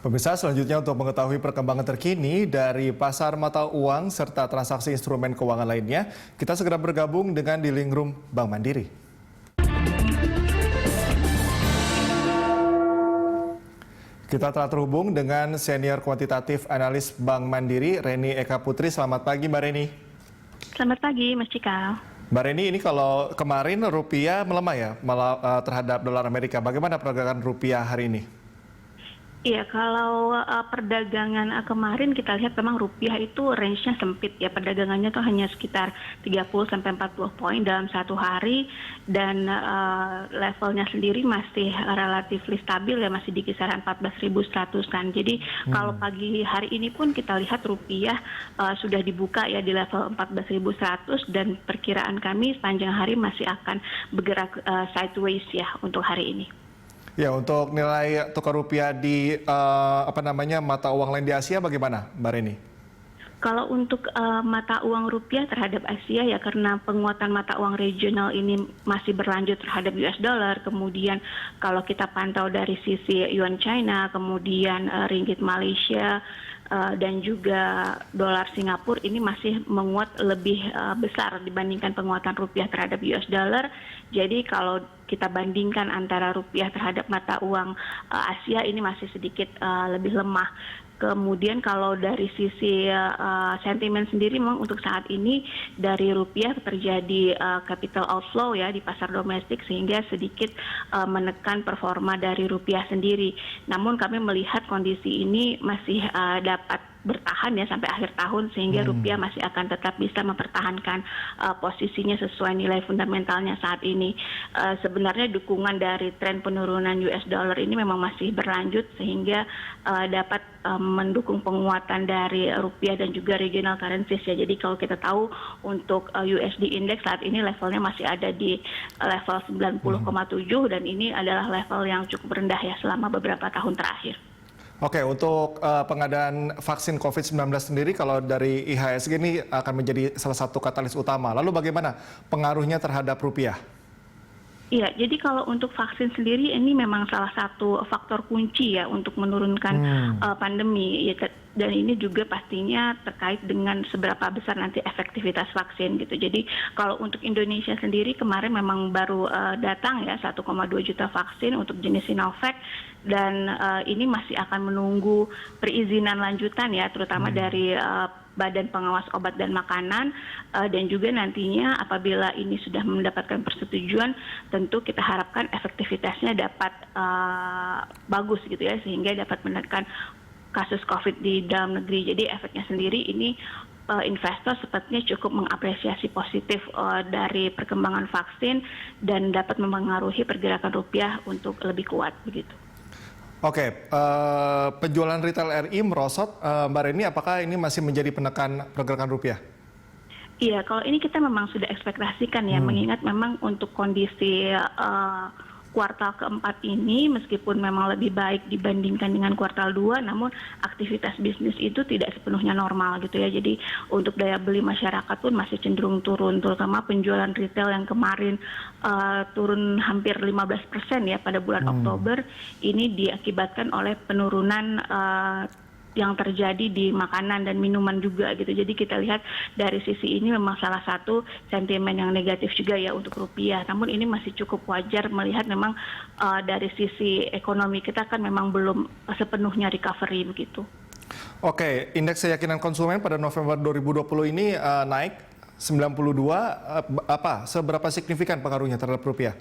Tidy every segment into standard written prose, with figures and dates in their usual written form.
Pemirsa, selanjutnya untuk mengetahui perkembangan terkini dari pasar mata uang serta transaksi instrumen keuangan lainnya, kita segera bergabung dengan di Link Room Bank Mandiri. Kita telah terhubung dengan senior kuantitatif analis Bank Mandiri, Reni Eka Putri. Selamat pagi, Mbak Reni. Selamat pagi, Mas Cikal. Mbak Reni, ini kalau kemarin rupiah melemah ya terhadap dolar Amerika. Bagaimana pergerakan rupiah hari ini? Iya, kalau perdagangan kemarin kita lihat memang rupiah itu range-nya sempit ya. Perdagangannya tuh hanya sekitar 30-40 poin dalam satu hari dan levelnya sendiri masih relatif stabil ya, masih di kisaran 14.100-an. Jadi kalau pagi hari ini pun kita lihat rupiah sudah dibuka ya di level 14.100 dan perkiraan kami sepanjang hari masih akan bergerak sideways ya untuk hari ini. Ya, untuk nilai tukar rupiah di mata uang lain di Asia bagaimana, Mbak Reni? Kalau untuk mata uang rupiah terhadap Asia ya, karena penguatan mata uang regional ini masih berlanjut terhadap US dollar, kemudian kalau kita pantau dari sisi yuan China, kemudian ringgit Malaysia, dan juga dolar Singapura ini masih menguat lebih besar dibandingkan penguatan rupiah terhadap US dollar. Jadi kalau kita bandingkan antara rupiah terhadap mata uang Asia ini masih sedikit lebih lemah. Kemudian kalau dari sisi sentimen sendiri memang untuk saat ini dari rupiah terjadi capital outflow ya di pasar domestik sehingga sedikit menekan performa dari rupiah sendiri. Namun kami melihat kondisi ini masih dapat bertahan ya sampai akhir tahun sehingga rupiah masih akan tetap bisa mempertahankan posisinya sesuai nilai fundamentalnya saat ini. Sebenarnya dukungan dari tren penurunan US dollar ini memang masih berlanjut sehingga dapat mendukung penguatan dari rupiah dan juga regional currencies ya. Jadi kalau kita tahu untuk USD index saat ini levelnya masih ada di level 90,7 dan ini adalah level yang cukup rendah ya selama beberapa tahun terakhir. Oke, untuk pengadaan vaksin COVID-19 sendiri, kalau dari IHSG ini akan menjadi salah satu katalis utama. Lalu bagaimana pengaruhnya terhadap rupiah? Iya, jadi kalau untuk vaksin sendiri ini memang salah satu faktor kunci ya untuk menurunkan pandemi. Ya, dan ini juga pastinya terkait dengan seberapa besar nanti efektivitas vaksin gitu. Jadi kalau untuk Indonesia sendiri kemarin memang baru datang ya 1,2 juta vaksin untuk jenis Sinovac dan ini masih akan menunggu perizinan lanjutan ya terutama dari Badan Pengawas Obat dan Makanan dan juga nantinya apabila ini sudah mendapatkan persetujuan tentu kita harapkan efektivitasnya dapat bagus gitu ya sehingga dapat menekan kasus COVID di dalam negeri. Jadi efeknya sendiri ini investor sepertinya cukup mengapresiasi positif dari perkembangan vaksin dan dapat mempengaruhi pergerakan rupiah untuk lebih kuat begitu. Oke, penjualan retail RI merosot, Mbak Reni, apakah ini masih menjadi penekan pergerakan rupiah? Iya, kalau ini kita memang sudah ekspektasikan ya, mengingat memang untuk kondisi kuartal keempat ini meskipun memang lebih baik dibandingkan dengan kuartal 2, namun aktivitas bisnis itu tidak sepenuhnya normal gitu ya. Jadi untuk daya beli masyarakat pun masih cenderung turun, terutama penjualan retail yang kemarin turun hampir 15% ya pada bulan Oktober. Ini diakibatkan oleh penurunan yang terjadi di makanan dan minuman juga gitu. Jadi kita lihat dari sisi ini memang salah satu sentimen yang negatif juga ya untuk rupiah. Namun ini masih cukup wajar melihat memang dari sisi ekonomi kita kan memang belum sepenuhnya recovery begitu. Oke, indeks keyakinan konsumen pada November 2020 ini naik 92, seberapa signifikan pengaruhnya terhadap rupiah?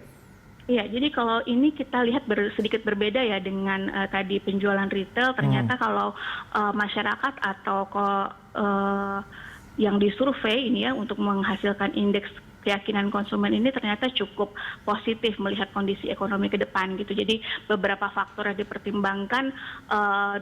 Iya, jadi kalau ini kita lihat sedikit berbeda ya dengan tadi penjualan retail. Ternyata kalau masyarakat atau yang disurvei ini ya untuk menghasilkan indeks keyakinan konsumen ini ternyata cukup positif melihat kondisi ekonomi ke depan gitu. Jadi beberapa faktor yang dipertimbangkan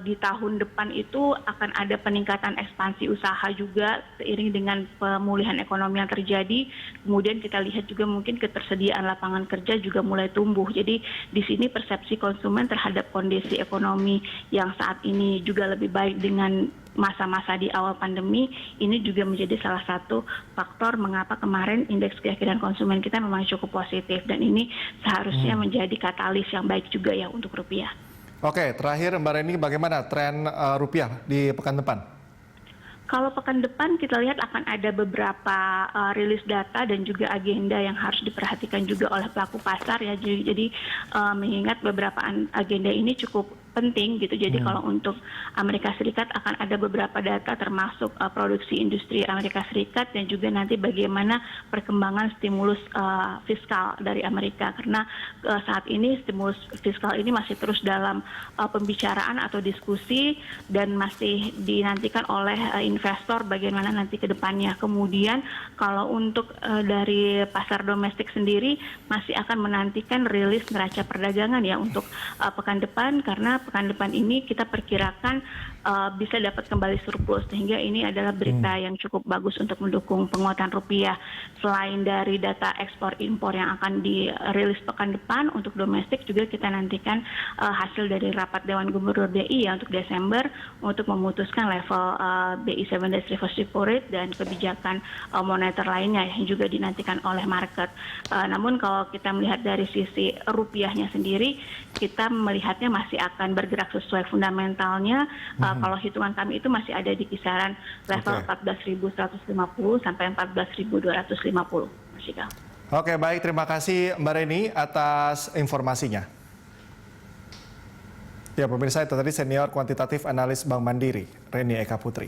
di tahun depan itu akan ada peningkatan ekspansi usaha juga seiring dengan pemulihan ekonomi yang terjadi. Kemudian kita lihat juga mungkin ketersediaan lapangan kerja juga mulai tumbuh. Jadi di sini persepsi konsumen terhadap kondisi ekonomi yang saat ini juga lebih baik dengan masa-masa di awal pandemi ini juga menjadi salah satu faktor mengapa kemarin indeks keyakinan konsumen kita memang cukup positif dan ini seharusnya menjadi katalis yang baik juga ya untuk rupiah. Oke, terakhir Mbak Reni, bagaimana tren rupiah di pekan depan? Kalau pekan depan kita lihat akan ada beberapa rilis data dan juga agenda yang harus diperhatikan juga oleh pelaku pasar ya. Jadi mengingat beberapa agenda ini cukup penting gitu. Jadi kalau untuk Amerika Serikat akan ada beberapa data termasuk produksi industri Amerika Serikat dan juga nanti bagaimana perkembangan stimulus fiskal dari Amerika, karena saat ini stimulus fiskal ini masih terus dalam pembicaraan atau diskusi dan masih dinantikan oleh investor bagaimana nanti ke depannya. Kemudian kalau untuk dari pasar domestik sendiri masih akan menantikan rilis neraca perdagangan ya untuk pekan depan, karena pekan depan ini kita perkirakan bisa dapat kembali surplus, sehingga ini adalah berita yang cukup bagus untuk mendukung penguatan rupiah. Selain dari data ekspor impor yang akan dirilis pekan depan untuk domestik, juga kita nantikan hasil dari rapat Dewan Gubernur BI ya untuk Desember untuk memutuskan level BI 7 days reverse repo rate dan kebijakan moneter lainnya yang juga dinantikan oleh market. Namun kalau kita melihat dari sisi rupiahnya sendiri, kita melihatnya masih akan bergerak sesuai fundamentalnya. Kalau hitungan kami itu masih ada di kisaran level 14.150 sampai 14.250. Mas Iqbal. Oke, baik. Terima kasih Mbak Reni atas informasinya. Ya, pemirsa, itu tadi senior kuantitatif analis Bank Mandiri, Reni Eka Putri.